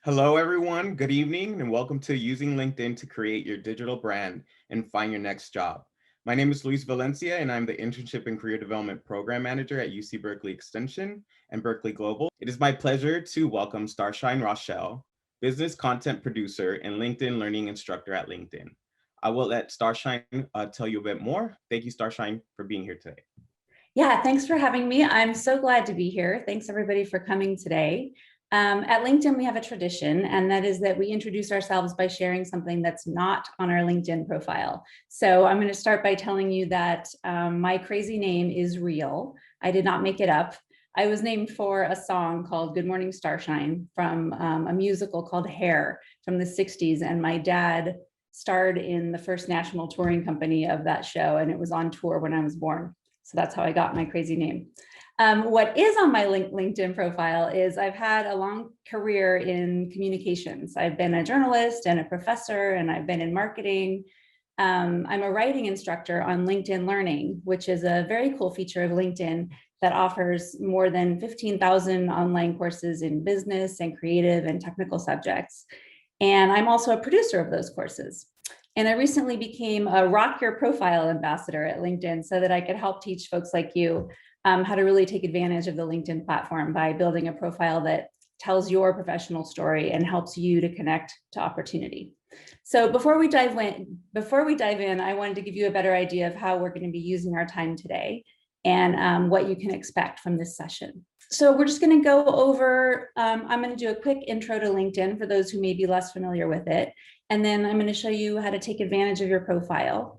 Hello, everyone. Good evening, and welcome to Using LinkedIn to Create Your Digital Brand and Find Your Next Job. My name is Luis Valencia, and I'm the Internship and Career Development Program Manager at UC Berkeley Extension and Berkeley Global. It is my pleasure to welcome Starshine Rochelle, Business Content Producer and LinkedIn Learning Instructor at LinkedIn. I will let Starshine tell you a bit more. Thank you, Starshine, for being here today. Yeah, thanks for having me. I'm so glad to be here. Thanks everybody for coming today. At LinkedIn, we have a tradition, and that is that we introduce ourselves by sharing something that's not on our LinkedIn profile. So I'm going to start by telling you that my crazy name is real. I did not make it up. I was named for a song called Good Morning Starshine from a musical called Hair from the 60s, and my dad starred in the first national touring company of that show, and it was on tour when I was born. So that's how I got my crazy name. What is on my LinkedIn profile is I've had a long career in communications. I've been a journalist and a professor, and I've been in marketing. I'm a writing instructor on LinkedIn Learning, which is a very cool feature of LinkedIn that offers more than 15,000 online courses in business and creative and technical subjects. And I'm also a producer of those courses. And I recently became a Rock Your Profile ambassador at LinkedIn so that I could help teach folks like you how to really take advantage of the LinkedIn platform by building a profile that tells your professional story and helps you to connect to opportunity. So before we dive in, I wanted to give you a better idea of how we're going to be using our time today and what you can expect from this session. So we're just going to go over, I'm going to do a quick intro to LinkedIn for those who may be less familiar with it. And then I'm going to show you how to take advantage of your profile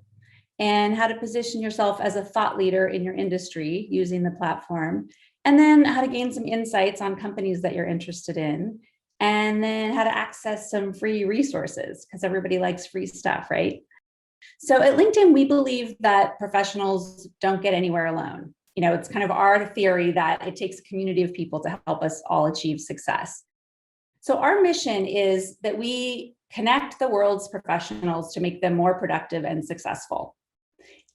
and how to position yourself as a thought leader in your industry using the platform, and then how to gain some insights on companies that you're interested in, and then how to access some free resources, because everybody likes free stuff, right? So at LinkedIn, we believe that professionals don't get anywhere alone. You know, it's kind of our theory that it takes a community of people to help us all achieve success. So our mission is that we connect the world's professionals to make them more productive and successful.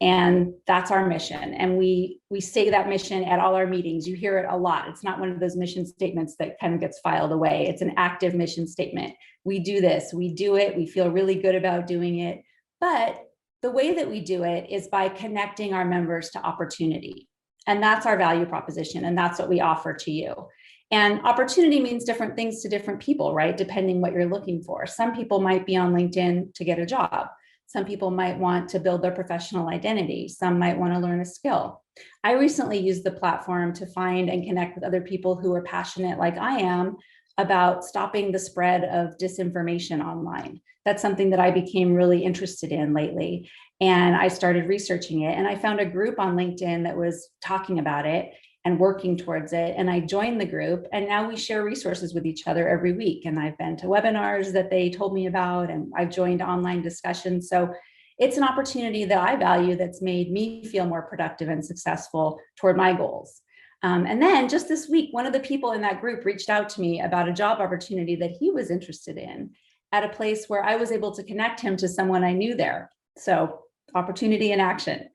And that's our mission. And we say that mission at all our meetings. You hear it a lot. It's not one of those mission statements that kind of gets filed away. It's an active mission statement. We do this, we do it, we feel really good about doing it. But the way that we do it is by connecting our members to opportunity. And that's our value proposition. And that's what we offer to you. And opportunity means different things to different people, right? Depending what you're looking for. Some people might be on LinkedIn to get a job. Some people might want to build their professional identity. Some might want to learn a skill. I recently used the platform to find and connect with other people who are passionate, like I am, about stopping the spread of disinformation online. That's something that I became really interested in lately. And I started researching it. And I found a group on LinkedIn that was talking about it and working towards it. And I joined the group, and now we share resources with each other every week. And I've been to webinars that they told me about, and I've joined online discussions. So it's an opportunity that I value that's made me feel more productive and successful toward my goals. And then just this week, one of the people in that group reached out to me about a job opportunity that he was interested in at a place where I was able to connect him to someone I knew there. So opportunity in action.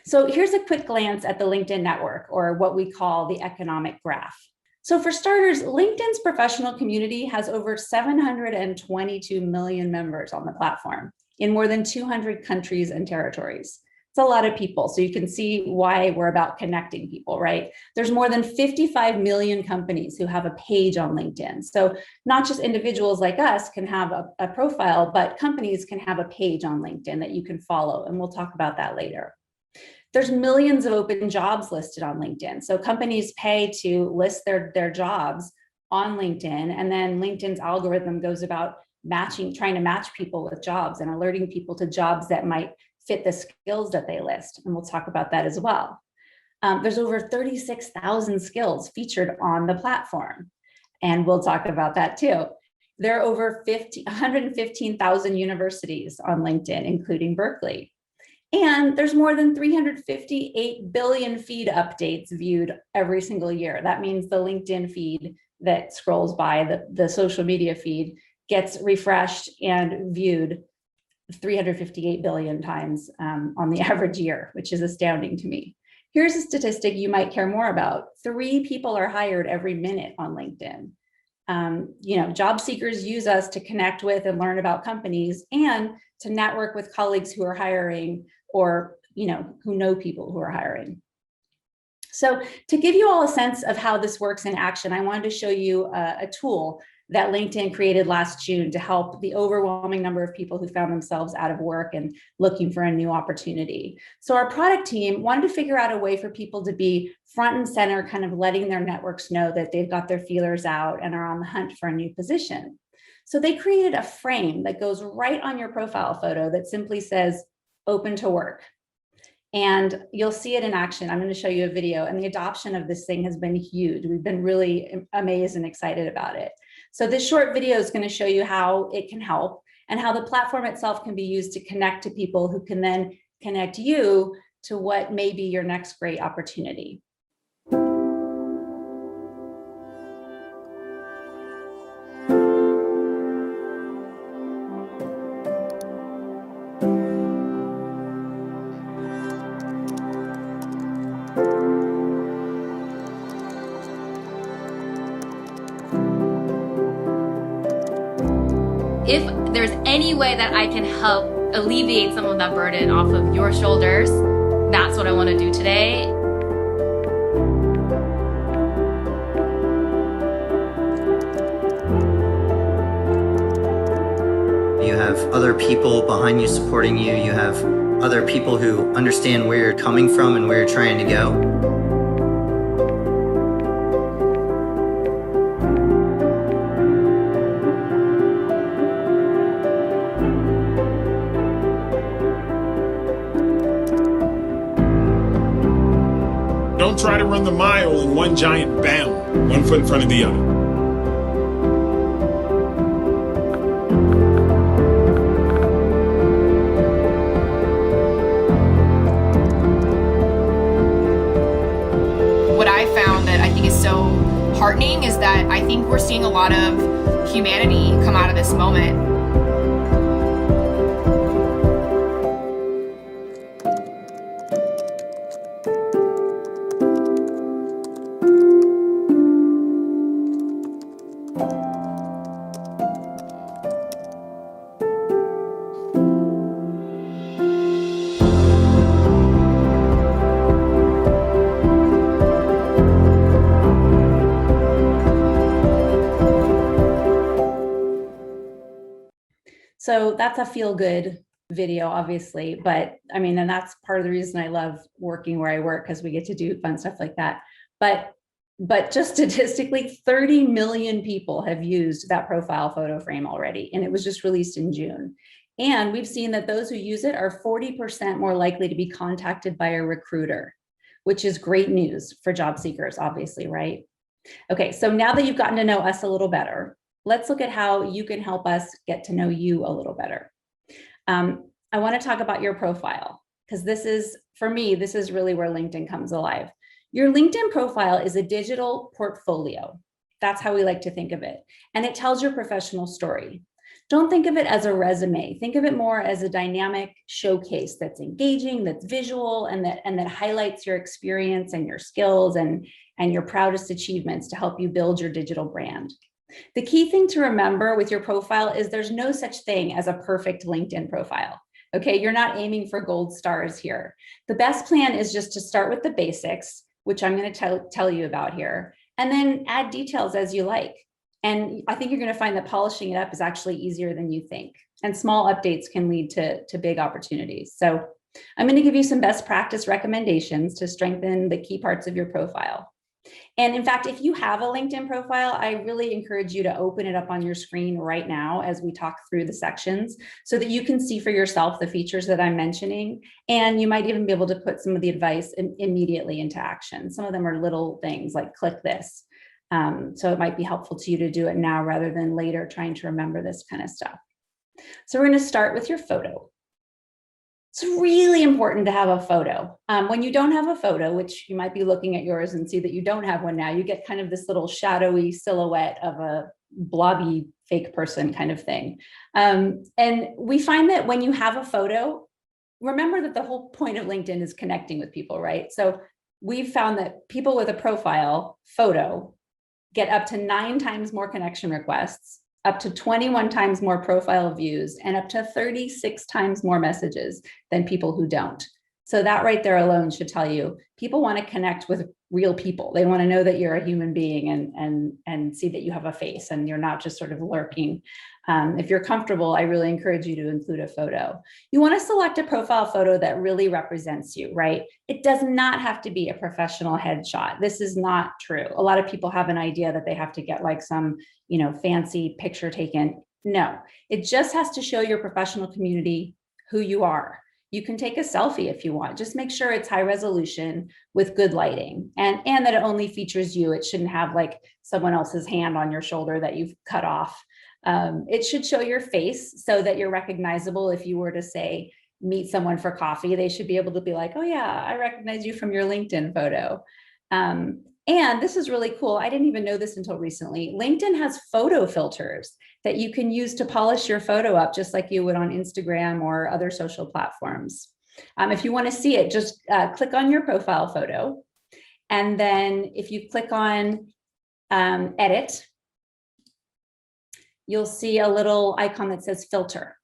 So here's a quick glance at the LinkedIn network, or what we call the economic graph. So for starters, LinkedIn's professional community has over 722 million members on the platform in more than 200 countries and territories. It's a lot of people. So you can see why we're about connecting people, right? There's more than 55 million companies who have a page on LinkedIn. So not just individuals like us can have a profile, but companies can have a page on LinkedIn that you can follow. And we'll talk about that later. There's millions of open jobs listed on LinkedIn. So companies pay to list their jobs on LinkedIn, and then LinkedIn's algorithm goes about trying to match people with jobs and alerting people to jobs that might fit the skills that they list. And we'll talk about that as well. There's over 36,000 skills featured on the platform, and we'll talk about that too. There are over 115,000 universities on LinkedIn, including Berkeley. And there's more than 358 billion feed updates viewed every single year. That means the LinkedIn feed that scrolls by, the social media feed, gets refreshed and viewed 358 billion times on the average year, which is astounding to me. Here's a statistic you might care more about. 3 people are hired every minute on LinkedIn. Job seekers use us to connect with and learn about companies and to network with colleagues who are hiring or, who know people who are hiring. So to give you all a sense of how this works in action, I wanted to show you a tool that LinkedIn created last June to help the overwhelming number of people who found themselves out of work and looking for a new opportunity. So our product team wanted to figure out a way for people to be front and center, kind of letting their networks know that they've got their feelers out and are on the hunt for a new position. So they created a frame that goes right on your profile photo that simply says, open to work. And you'll see it in action. I'm going to show you a video, and the adoption of this thing has been huge. We've been really amazed and excited about it. So this short video is going to show you how it can help and how the platform itself can be used to connect to people who can then connect you to what may be your next great opportunity. If there's any way that I can help alleviate some of that burden off of your shoulders, that's what I want to do today. You have other people behind you supporting you. You have other people who understand where you're coming from and where you're trying to go. Don't try to run the mile in one giant bound, one foot in front of the other. What I found that I think is so heartening is that I think we're seeing a lot of humanity come out of this moment. So that's a feel-good video, obviously, but I mean, and that's part of the reason I love working where I work, because we get to do fun stuff like that. But just statistically, 30 million people have used that profile photo frame already, and it was just released in June. And we've seen that those who use it are 40% more likely to be contacted by a recruiter, which is great news for job seekers, obviously, right? Okay, so now that you've gotten to know us a little better, let's look at how you can help us get to know you a little better. I want to talk about your profile, because this is, for me, this is really where LinkedIn comes alive. Your LinkedIn profile is a digital portfolio. That's how we like to think of it. And it tells your professional story. Don't think of it as a resume. Think of it more as a dynamic showcase that's engaging, that's visual, and that highlights your experience and your skills and your proudest achievements to help you build your digital brand. The key thing to remember with your profile is there's no such thing as a perfect LinkedIn profile. Okay, you're not aiming for gold stars here. The best plan is just to start with the basics, which I'm going to tell you about here, and then add details as you like. And I think you're going to find that polishing it up is actually easier than you think. And small updates can lead to big opportunities. So I'm going to give you some best practice recommendations to strengthen the key parts of your profile. And in fact, if you have a LinkedIn profile, I really encourage you to open it up on your screen right now as we talk through the sections so that you can see for yourself the features that I'm mentioning. And you might even be able to put some of the advice immediately into action. Some of them are little things like click this. So it might be helpful to you to do it now rather than later trying to remember this kind of stuff. So we're going to start with your photo. It's really important to have a photo. When you don't have a photo, which you might be looking at yours and see that you don't have one now, you get kind of this little shadowy silhouette of a blobby fake person kind of thing. And we find that when you have a photo, remember that the whole point of LinkedIn is connecting with people, right? So we've found that people with a profile photo get up to 9 times more connection requests, up to 21 times more profile views, and up to 36 times more messages than people who don't. So that right there alone should tell you people want to connect with real people. They want to know that you're a human being and see that you have a face and you're not just sort of lurking. If you're comfortable, I really encourage you to include a photo. You want to select a profile photo that really represents you, right? It does not have to be a professional headshot. This is not true. A lot of people have an idea that they have to get like some, fancy picture taken. No, it just has to show your professional community who you are. You can take a selfie if you want. Just make sure it's high resolution with good lighting and that it only features you. It shouldn't have like someone else's hand on your shoulder that you've cut off. It should show your face so that you're recognizable. If you were to say, meet someone for coffee, they should be able to be like, oh yeah, I recognize you from your LinkedIn photo. And this is really cool. I didn't even know this until recently. LinkedIn has photo filters that you can use to polish your photo up just like you would on Instagram or other social platforms. If you want to see it, just click on your profile photo. And then if you click on edit, you'll see a little icon that says filter.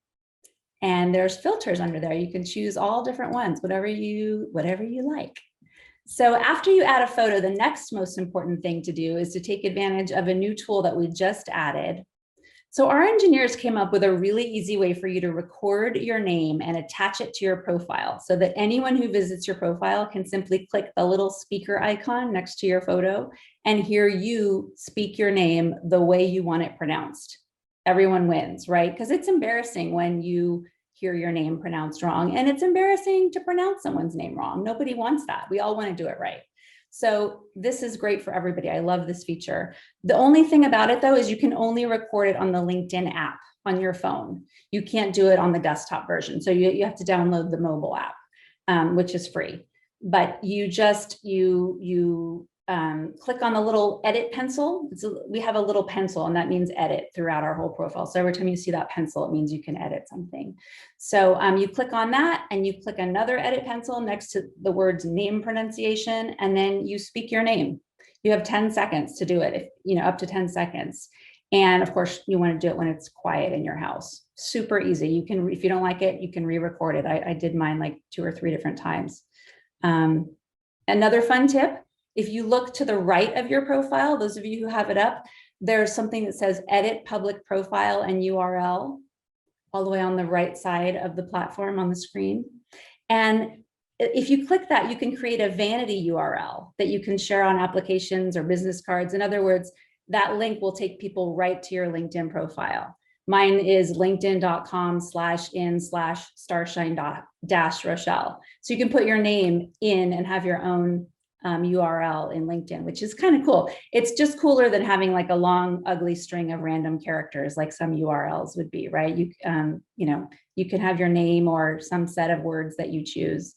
And there's filters under there. You can choose all different ones, whatever you like. So after you add a photo, the next most important thing to do is to take advantage of a new tool that we just added. So our engineers came up with a really easy way for you to record your name and attach it to your profile so that anyone who visits your profile can simply click the little speaker icon next to your photo and hear you speak your name the way you want it pronounced. Everyone wins, right? Because it's embarrassing when you hear your name pronounced wrong, and it's embarrassing to pronounce someone's name wrong. Nobody wants that. We all want to do it right. So this is great for everybody. I love this feature. The only thing about it though is you can only record it on the LinkedIn app on your phone. You can't do it on the desktop version. So you have to download the mobile app, which is free. But you just, click on the little edit pencil. We have a little pencil and that means edit throughout our whole profile. So every time you see that pencil, it means you can edit something. So you click on that and you click another edit pencil next to the words name pronunciation, and then you speak your name. You have 10 seconds to do it, up to 10 seconds. And of course you want to do it when it's quiet in your house. Super easy. You can, if you don't like it, you can re-record it. I did mine like 2 or 3 different times. Another fun tip, if you look to the right of your profile, those of you who have it up, there's something that says edit public profile and URL all the way on the right side of the platform on the screen. And if you click that, you can create a vanity URL that you can share on applications or business cards. In other words, that link will take people right to your LinkedIn profile. Mine is linkedin.com/in/starshine-rochelle. So you can put your name in and have your own URL in LinkedIn, which is kind of cool. It's just cooler than having like a long, ugly string of random characters like some URLs would be, right? You can have your name or some set of words that you choose.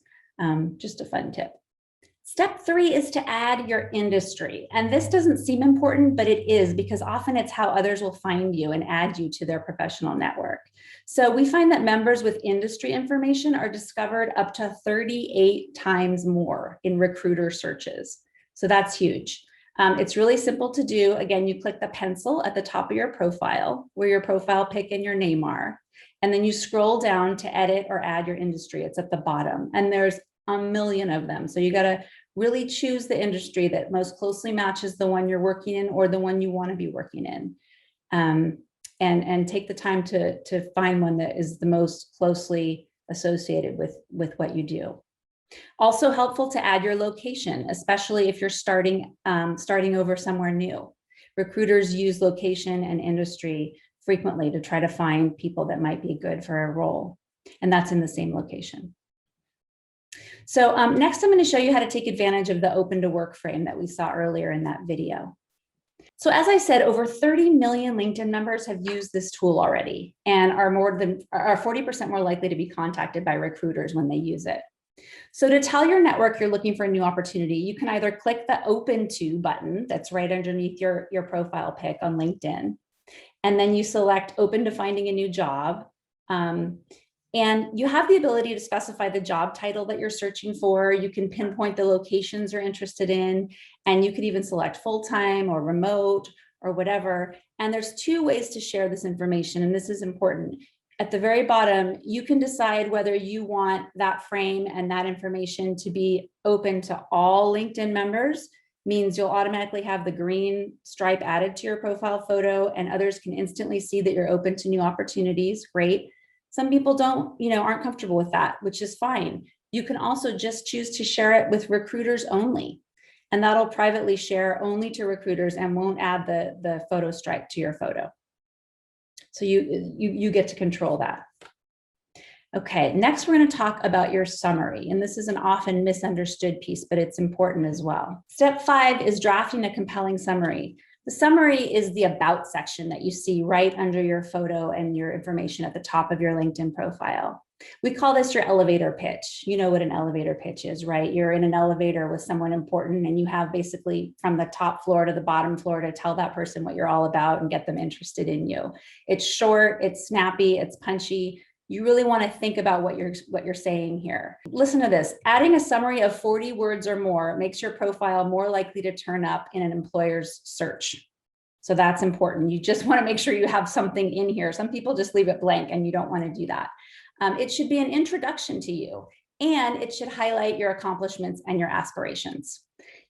Just a fun tip. Step 3 is to add your industry. And this doesn't seem important, but it is, because often it's how others will find you and add you to their professional network. So we find that members with industry information are discovered up to 38 times more in recruiter searches. So that's huge. It's really simple to do. Again, you click the pencil at the top of your profile where your profile pic and your name are, and then you scroll down to edit or add your industry. It's at the bottom, and there's a million of them. So you got to really choose the industry that most closely matches the one you're working in or the one you want to be working in. And take the time to find one that is the most closely associated with what you do. Also helpful to add your location, especially if you're starting over somewhere new. Recruiters use location and industry frequently to try to find people that might be good for a role, and that's in the same location. So next, I'm going to show you how to take advantage of the open to work frame that we saw earlier in that video. So as I said, over 30 million LinkedIn members have used this tool already and are 40% more likely to be contacted by recruiters when they use it. So to tell your network you're looking for a new opportunity, you can either click the open to button that's right underneath your profile pic on LinkedIn, and then you select open to finding a new job. And you have the ability to specify the job title that you're searching for. You can pinpoint the locations you're interested in, and you could even select full-time or remote or whatever. And there's two ways to share this information, and this is important. At the very bottom, you can decide whether you want that frame and that information to be open to all LinkedIn members. Means you'll automatically have the green stripe added to your profile photo, and others can instantly see that you're open to new opportunities. Great. Some people aren't comfortable with that, which is fine. You can also just choose to share it with recruiters only, and that'll privately share only to recruiters and won't add the photo stripe to your photo. So you get to control that. Okay, next we're going to talk about your summary, and this is an often misunderstood piece, but it's important as well. Step 5 is drafting a compelling summary. The summary is the about section that you see right under your photo and your information at the top of your LinkedIn profile. We call this your elevator pitch. You know what an elevator pitch is, right? You're in an elevator with someone important, and you have basically from the top floor to the bottom floor to tell that person what you're all about and get them interested in you. It's short, it's snappy, it's punchy. You really want to think about what you're saying here. Listen to this. Adding a summary of 40 words or more makes your profile more likely to turn up in an employer's search. So that's important. You just want to make sure you have something in here. Some people just leave it blank, and you don't want to do that. It should be an introduction to you, and it should highlight your accomplishments and your aspirations.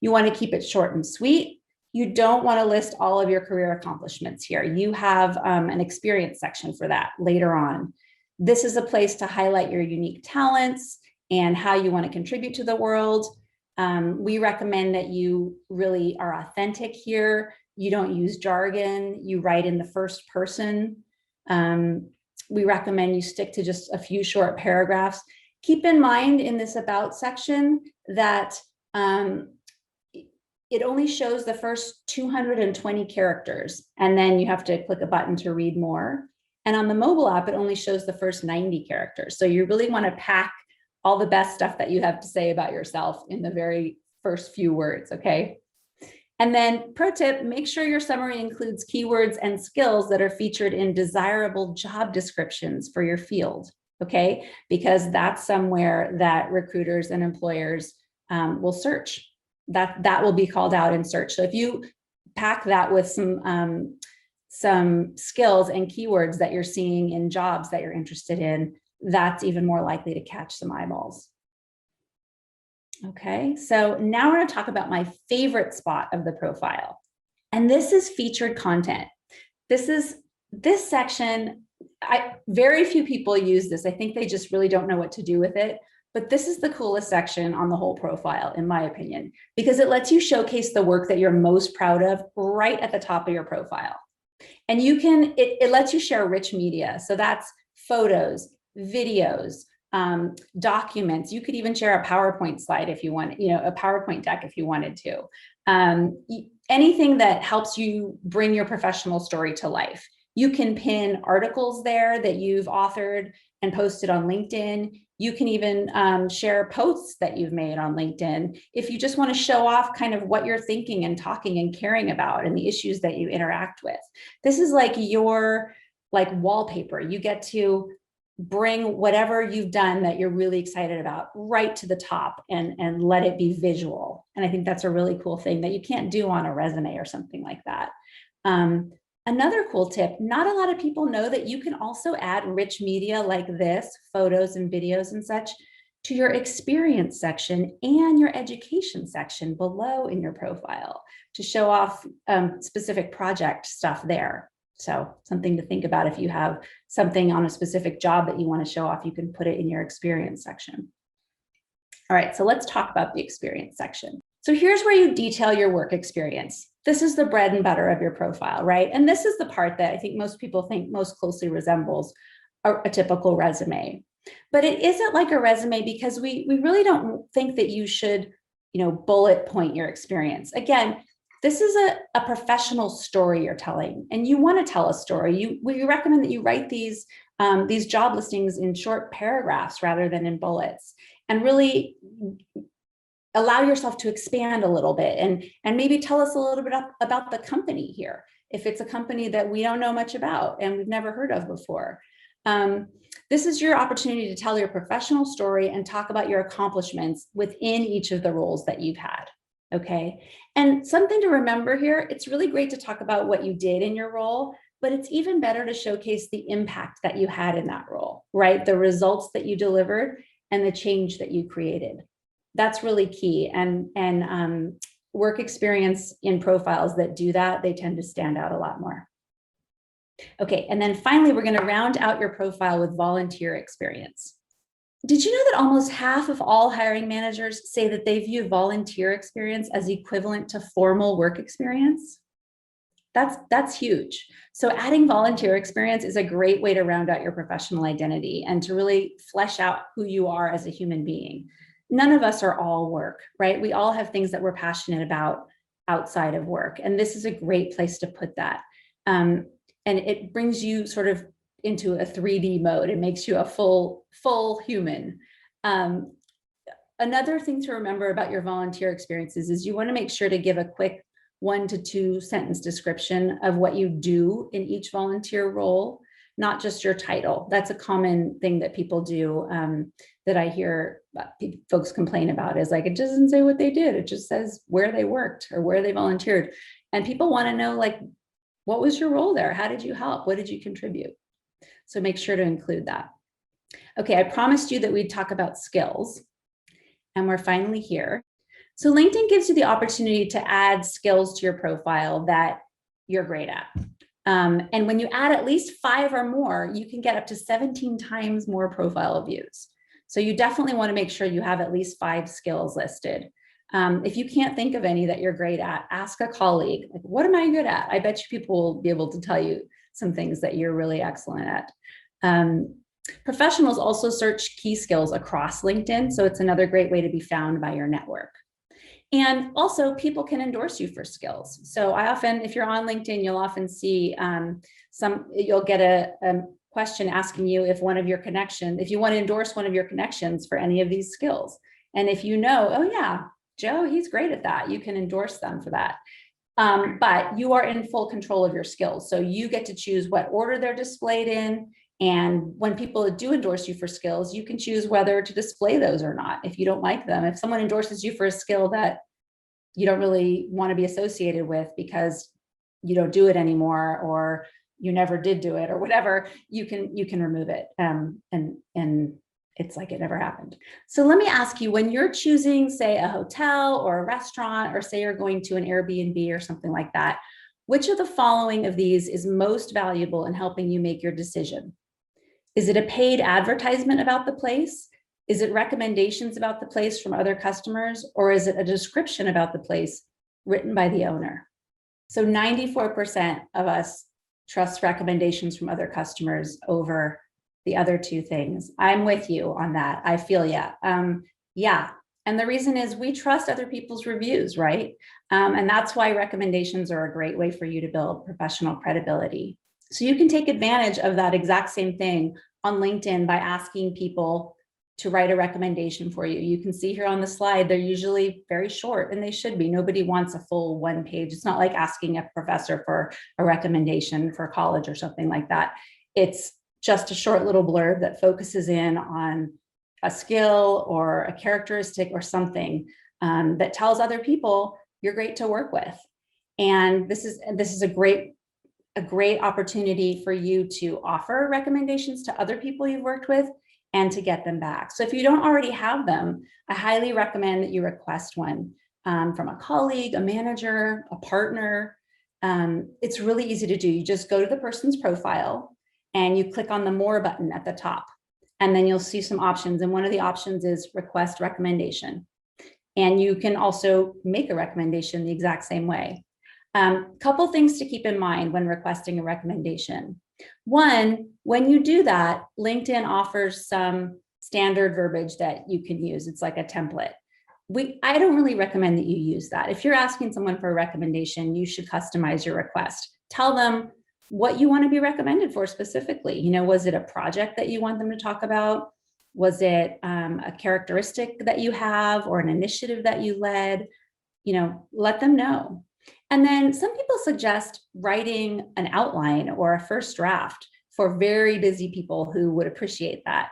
You want to keep it short and sweet. You don't want to list all of your career accomplishments here. You have an experience section for that later on. This is a place to highlight your unique talents and how you want to contribute to the world. We recommend that you really are authentic here. You don't use jargon. You write in the first person. We recommend you stick to just a few short paragraphs. Keep in mind in this about section that it only shows the first 220 characters, and then you have to click a button to read more. And on the mobile app, it only shows the first 90 characters. So you really want to pack all the best stuff that you have to say about yourself in the very first few words, okay? And then pro tip, make sure your summary includes keywords and skills that are featured in desirable job descriptions for your field, okay? Because that's somewhere that recruiters and employers will search. That will be called out in search. So if you pack that with some skills and keywords that you're seeing in jobs that you're interested in, that's even more likely to catch some eyeballs. Okay, so now we're going to talk about my favorite spot of the profile. And this is featured content. This section, very few people use this. I think they just really don't know what to do with it. But this is the coolest section on the whole profile, in my opinion, because it lets you showcase the work that you're most proud of right at the top of your profile. And it lets you share rich media. So that's photos, videos, documents. You could even share a PowerPoint slide if you want, a PowerPoint deck if you wanted to. Anything that helps you bring your professional story to life. You can pin articles there that you've authored and posted on LinkedIn. You can even share posts that you've made on LinkedIn if you just want to show off kind of what you're thinking and talking and caring about and the issues that you interact with. This is like your wallpaper. You get to bring whatever you've done that you're really excited about right to the top and let it be visual. And I think that's a really cool thing that you can't do on a resume or something like that. Another cool tip, not a lot of people know that you can also add rich media like this, photos and videos and such, to your experience section and your education section below in your profile to show off specific project stuff there. So something to think about. If you have something on a specific job that you want to show off, you can put it in your experience section. All right, so let's talk about the experience section. So here's where you detail your work experience. This is the bread and butter of your profile, right? And this is the part that I think most people think most closely resembles a typical resume. But it isn't like a resume because we really don't think that you should, bullet point your experience. Again, this is a professional story you're telling, and you want to tell a story. We recommend that you write these job listings in short paragraphs rather than in bullets, and really allow yourself to expand a little bit and maybe tell us a little bit about the company here. If it's a company that we don't know much about and we've never heard of before. This is your opportunity to tell your professional story and talk about your accomplishments within each of the roles that you've had. Okay. And something to remember here, it's really great to talk about what you did in your role, but it's even better to showcase the impact that you had in that role, right? The results that you delivered and the change that you created. That's really key. And work experience in profiles that do that, they tend to stand out a lot more. Okay, and then finally, we're going to round out your profile with volunteer experience. Did you know that almost half of all hiring managers say that they view volunteer experience as equivalent to formal work experience? That's huge. So adding volunteer experience is a great way to round out your professional identity and to really flesh out who you are as a human being. None of us are all work, right? We all have things that we're passionate about outside of work. And this is a great place to put that. And it brings you sort of into a 3D mode. It makes you a full human. Another thing to remember about your volunteer experiences is you want to make sure to give a quick 1 to 2 sentence description of what you do in each volunteer role, not just your title. That's a common thing that people do that I hear folks complain about, is like, it doesn't say what they did. It just says where they worked or where they volunteered. And people want to know, like, what was your role there? How did you help? What did you contribute? So make sure to include that. Okay, I promised you that we'd talk about skills, and we're finally here. So LinkedIn gives you the opportunity to add skills to your profile that you're great at. And when you add at least 5 or more, you can get up to 17 times more profile views. So you definitely want to make sure you have at least 5 skills listed. If you can't think of any that you're great at, ask a colleague, like, what am I good at? I bet you people will be able to tell you some things that you're really excellent at. Professionals also search key skills across LinkedIn, so it's another great way to be found by your network. And also, people can endorse you for skills. So I often, if you're on LinkedIn, you'll often see you'll get a question asking you if one of your connections, if you want to endorse one of your connections for any of these skills. And if you know, oh yeah, Joe, he's great at that, you can endorse them for that. But you are in full control of your skills. So you get to choose what order they're displayed in. And when people do endorse you for skills, you can choose whether to display those or not if you don't like them. If someone endorses you for a skill that you don't really want to be associated with because you don't do it anymore, or you never did do it, or whatever, you can remove it. And it's like it never happened. So let me ask you, when you're choosing, say, a hotel or a restaurant, or say you're going to an Airbnb or something like that, which of the following of these is most valuable in helping you make your decision? Is it a paid advertisement about the place? Is it recommendations about the place from other customers? Or is it a description about the place written by the owner? So 94% of us trust recommendations from other customers over the other 2 things. I'm with you on that. I feel ya. Yeah. And the reason is we trust other people's reviews, right? And that's why recommendations are a great way for you to build professional credibility. So you can take advantage of that exact same thing on LinkedIn by asking people to write a recommendation for you. You can see here on the slide, they're usually very short, and they should be. Nobody wants a full 1 page. It's not like asking a professor for a recommendation for college or something like that. It's just a short little blurb that focuses in on a skill or a characteristic or something that tells other people you're great to work with. And this is a great opportunity for you to offer recommendations to other people you've worked with and to get them back. So if you don't already have them, I highly recommend that you request one from a colleague, a manager, a partner. It's really easy to do. You just go to the person's profile and you click on the More button at the top, and then you'll see some options. And one of the options is Request Recommendation. And you can also make a recommendation the exact same way. Couple things to keep in mind when requesting a recommendation. One, when you do that, LinkedIn offers some standard verbiage that you can use. It's like a template. I don't really recommend that you use that. If you're asking someone for a recommendation, you should customize your request. Tell them what you want to be recommended for specifically. You know, was it a project that you want them to talk about? Was it a characteristic that you have or an initiative that you led? You know, let them know. And then some people suggest writing an outline or a first draft for very busy people who would appreciate that.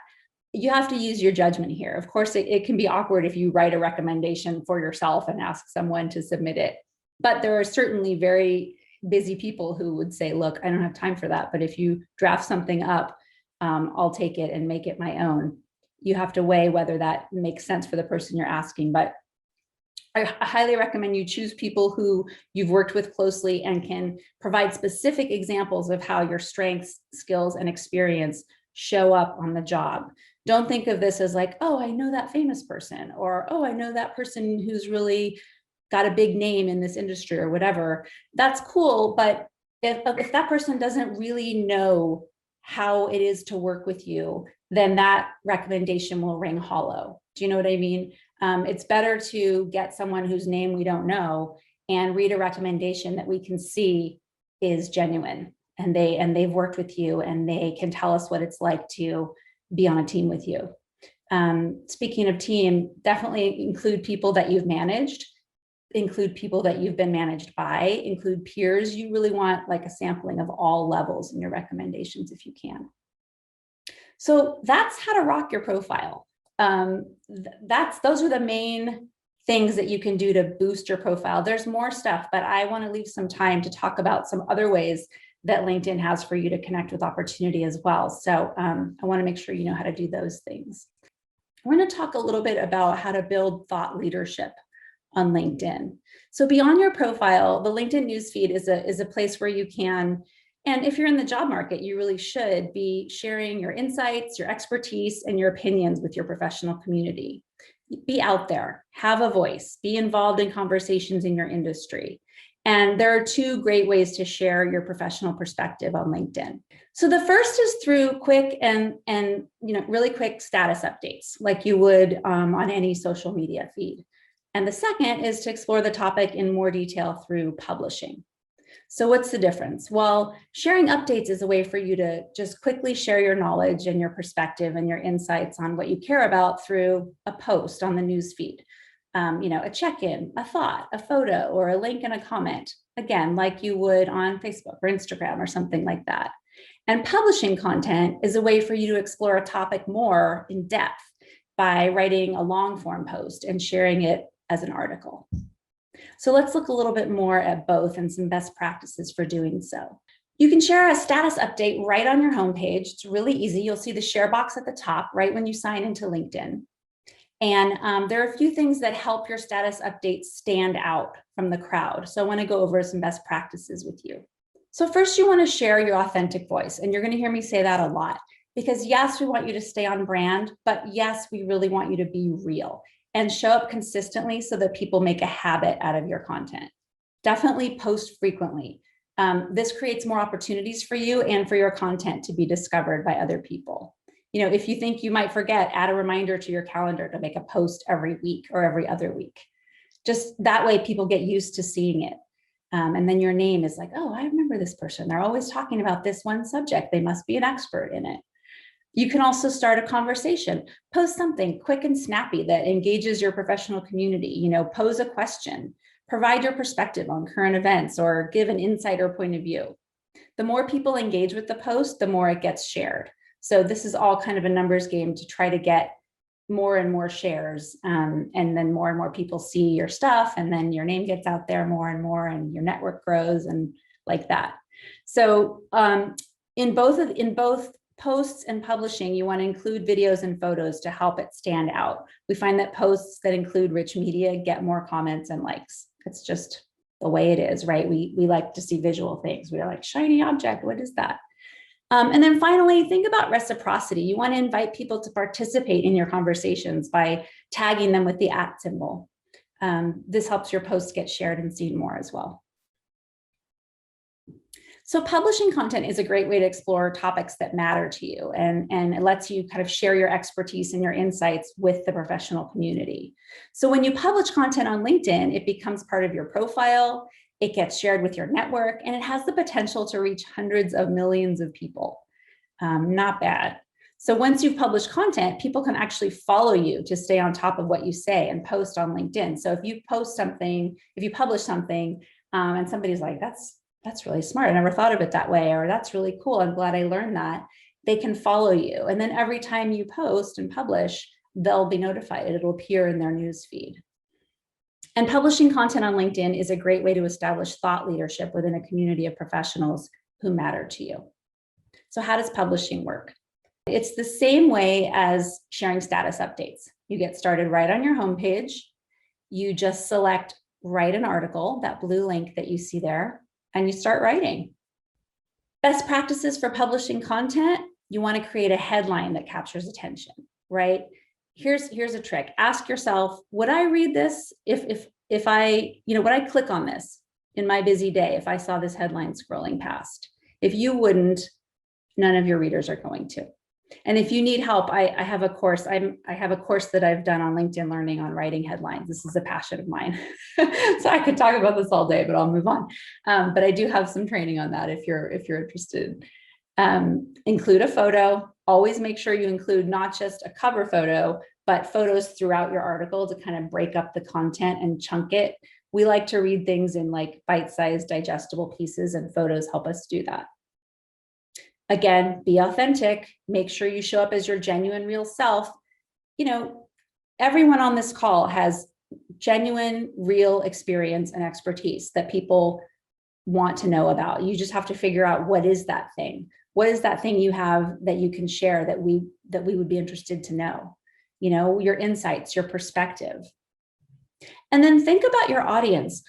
You have to use your judgment here. Of course, it can be awkward if you write a recommendation for yourself and ask someone to submit it. But there are certainly very busy people who would say, look, I don't have time for that. But if you draft something up, I'll take it and make it my own. You have to weigh whether that makes sense for the person you're asking. But I highly recommend you choose people who you've worked with closely and can provide specific examples of how your strengths, skills, and experience show up on the job. Don't think of this as like, oh, I know that famous person, or, oh, I know that person who's really got a big name in this industry or whatever. That's cool, but if that person doesn't really know how it is to work with you, then that recommendation will ring hollow. Do you know what I mean? It's better to get someone whose name we don't know and read a recommendation that we can see is genuine, and they've worked with you and they can tell us what it's like to be on a team with you. Speaking of team, definitely include people that you've managed, include people that you've been managed by, include peers. You really want like a sampling of all levels in your recommendations if you can. So that's how to rock your profile. Those are the main things that you can do to boost your profile. There's more stuff, but I want to leave some time to talk about some other ways that LinkedIn has for you to connect with opportunity as well. So I want to make sure you know how to do those things. We're going to talk a little bit about how to build thought leadership on LinkedIn. So beyond your profile, the LinkedIn newsfeed is a place where you can, and if you're in the job market, you really should be sharing your insights, your expertise, and your opinions with your professional community. Be out there, have a voice, be involved in conversations in your industry. And there are two great ways to share your professional perspective on LinkedIn. So the first is through quick and really quick status updates, like you would on any social media feed. And the second is to explore the topic in more detail through publishing. So what's the difference? Well, sharing updates is a way for you to just quickly share your knowledge and your perspective and your insights on what you care about through a post on the newsfeed. A check-in, a thought, a photo, or a link and a comment, again, like you would on Facebook or Instagram or something like that. And publishing content is a way for you to explore a topic more in depth by writing a long form post and sharing it as an article. So let's look a little bit more at both and some best practices for doing so. You can share a status update right on your homepage. It's really easy. You'll see the share box at the top right when you sign into LinkedIn. And there are a few things that help your status updates stand out from the crowd. So I want to go over some best practices with you. So first, you want to share your authentic voice. And you're going to hear me say that a lot, because yes, we want you to stay on brand, but yes, we really want you to be real and show up consistently so that people make a habit out of your content. Definitely post frequently. This creates more opportunities for you and for your content to be discovered by other people. If you think you might forget, add a reminder to your calendar to make a post every week or every other week. Just that way people get used to seeing it. And then your name is like, oh, I remember this person. They're always talking about this one subject. They must be an expert in it. You can also start a conversation. Post something quick and snappy that engages your professional community. Pose a question, provide your perspective on current events, or give an insider point of view. The more people engage with the post, the more it gets shared. So this is all kind of a numbers game to try to get more and more shares, and then more and more people see your stuff, and then your name gets out there more and more, and your network grows, and like that. So in both posts and publishing, you want to include videos and photos to help it stand out. We find that posts that include rich media get more comments and likes. It's just the way it is, right? We like to see visual things. We're like, shiny object, what is that? And then finally, think about reciprocity. You want to invite people to participate in your conversations by tagging them with the @ symbol. This helps your posts get shared and seen more as well. So publishing content is a great way to explore topics that matter to you, and it lets you kind of share your expertise and your insights with the professional community. So when you publish content on LinkedIn, it becomes part of your profile, it gets shared with your network, and it has the potential to reach hundreds of millions of people. Not bad. So once you've published content, people can actually follow you to stay on top of what you say and post on LinkedIn. So if you post something, if you publish something, and somebody's like, that's that's really smart. I never thought of it that way, or that's really cool. I'm glad I learned that. They can follow you. And then every time you post and publish, they'll be notified. It'll appear in their news feed. And publishing content on LinkedIn is a great way to establish thought leadership within a community of professionals who matter to you. So how does publishing work? It's the same way as sharing status updates. You get started right on your homepage. You just select write an article, that blue link that you see there, and you start writing. Best practices for publishing content: you want to create a headline that captures attention, right? Here's a trick. Ask yourself, would I read this if I, would I click on this in my busy day if I saw this headline scrolling past? If you wouldn't, none of your readers are going to. And if you need help, I have a course. I have a course that I've done on LinkedIn Learning on writing headlines. This is a passion of mine. So I could talk about this all day, but I'll move on. But I do have some training on that if you're interested. Include a photo. Always make sure you include not just a cover photo, but photos throughout your article to kind of break up the content and chunk it. We like to read things in like bite-sized digestible pieces, and photos help us do that. Again, be authentic. Make sure you show up as your genuine, real self. Everyone on this call has genuine, real experience and expertise that people want to know about. You just have to figure out, what is that thing? What is that thing you have that you can share that we would be interested to know? Your insights, your perspective. And then think about your audience.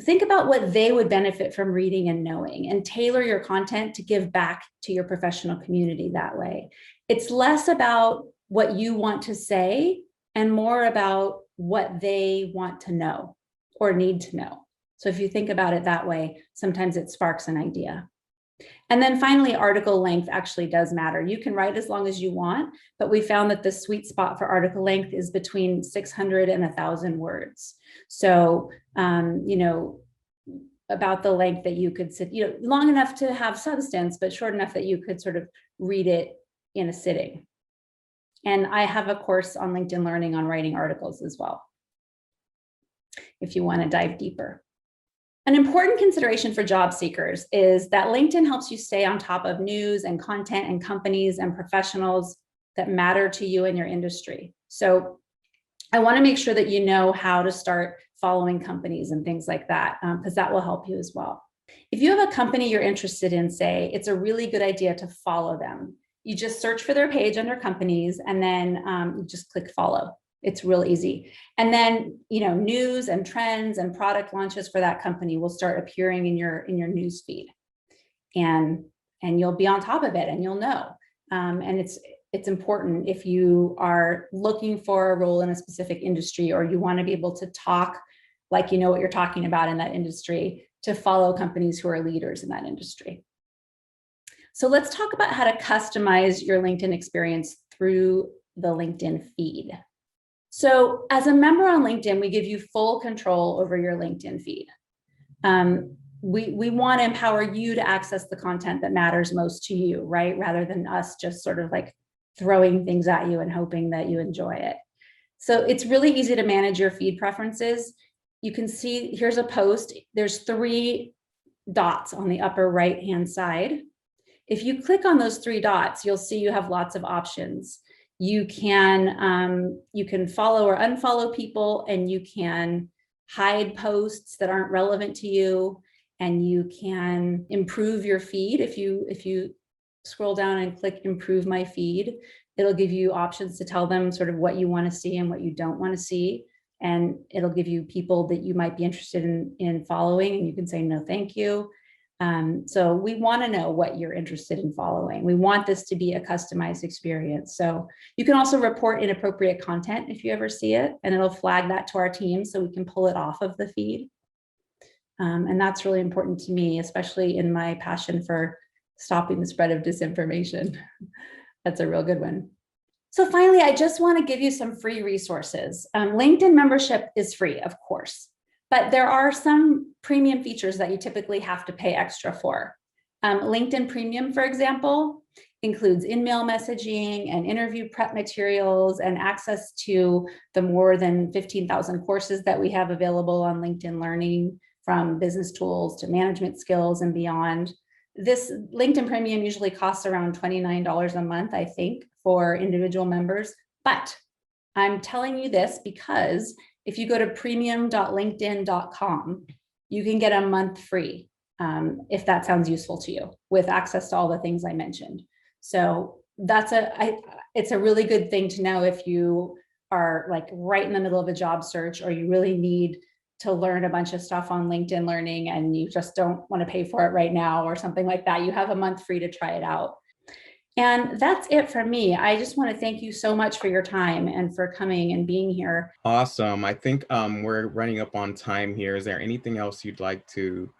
Think about what they would benefit from reading and knowing, and tailor your content to give back to your professional community that way. It's less about what you want to say and more about what they want to know or need to know. So if you think about it that way, sometimes it sparks an idea. And then finally, article length actually does matter. You can write as long as you want, but we found that the sweet spot for article length is between 600 and 1,000 words. So, about the length that you could sit, long enough to have substance, but short enough that you could sort of read it in a sitting. And I have a course on LinkedIn Learning on writing articles as well, if you want to dive deeper. An important consideration for job seekers is that LinkedIn helps you stay on top of news and content and companies and professionals that matter to you in your industry. So I want to make sure that you know how to start following companies and things like that, because that will help you as well. If you have a company you're interested in, say, it's a really good idea to follow them. You just search for their page under companies, and then you just click follow. It's real easy. And then, news and trends and product launches for that company will start appearing in your news feed, and you'll be on top of it, and you'll know. And it's important if you are looking for a role in a specific industry, or you want to be able to talk like you know what you're talking about in that industry, to follow companies who are leaders in that industry. So let's talk about how to customize your LinkedIn experience through the LinkedIn feed. So as a member on LinkedIn, we give you full control over your LinkedIn feed. We want to empower you to access the content that matters most to you, right? Rather than us just sort of like throwing things at you and hoping that you enjoy it. So it's really easy to manage your feed preferences. You can see, here's a post. There's 3 dots on the upper right-hand side. If you click on those 3 dots, you'll see you have lots of options. You can follow or unfollow people, and you can hide posts that aren't relevant to you, and you can improve your feed. If you scroll down and click improve my feed, it'll give you options to tell them sort of what you want to see and what you don't want to see. And it'll give you people that you might be interested in following, and you can say no, thank you. So we want to know what you're interested in following. We want this to be a customized experience. So you can also report inappropriate content if you ever see it, and it'll flag that to our team so we can pull it off of the feed. And that's really important to me, especially in my passion for stopping the spread of disinformation. That's a real good one. So finally, I just want to give you some free resources. LinkedIn membership is free, of course, but there are some premium features that you typically have to pay extra for. LinkedIn Premium, for example, includes in-mail messaging and interview prep materials and access to the more than 15,000 courses that we have available on LinkedIn Learning. from business tools to management skills and beyond. This LinkedIn Premium usually costs around $29 a month, I think, for individual members. But I'm telling you this because if you go to premium.linkedin.com, you can get a month free, if that sounds useful to you, with access to all the things I mentioned. So it's a really good thing to know if you are like right in the middle of a job search, or you really need to learn a bunch of stuff on LinkedIn Learning and you just don't want to pay for it right now or something like that. You have a month free to try it out. And that's it from me. I just want to thank you so much for your time and for coming and being here. Awesome. I think we're running up on time here. Is there anything else you'd like to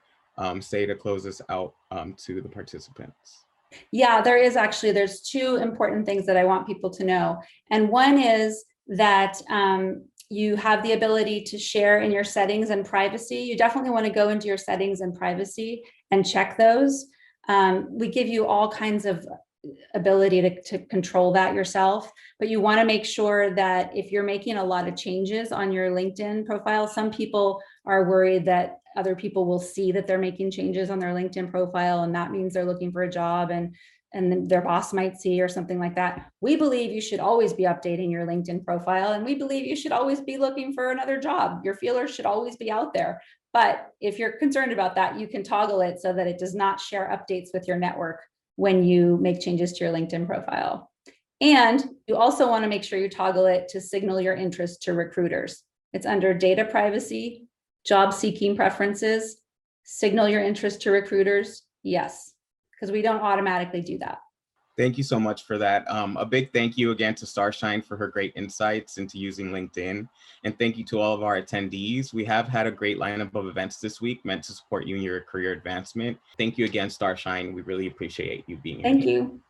say to close this out to the participants? Yeah, there's two important things that I want people to know. And one is that you have the ability to share in your settings and privacy. You definitely want to go into your settings and privacy and check those. We give you all kinds of ability to control that yourself, but you want to make sure that if you're making a lot of changes on your LinkedIn profile, some people are worried that other people will see that they're making changes on their LinkedIn profile, and that means they're looking for a job, and then their boss might see or something like that. We believe you should always be updating your LinkedIn profile, and we believe you should always be looking for another job. Your feelers should always be out there. But if you're concerned about that, you can toggle it so that it does not share updates with your network when you make changes to your LinkedIn profile. And you also want to make sure you toggle it to signal your interest to recruiters. It's under data privacy, job seeking preferences, signal your interest to recruiters. Yes, because we don't automatically do that. Thank you so much for that. A big thank you again to Starshine for her great insights into using LinkedIn. And thank you to all of our attendees. We have had a great lineup of events this week meant to support you in your career advancement. Thank you again, Starshine. We really appreciate you being here. Thank you.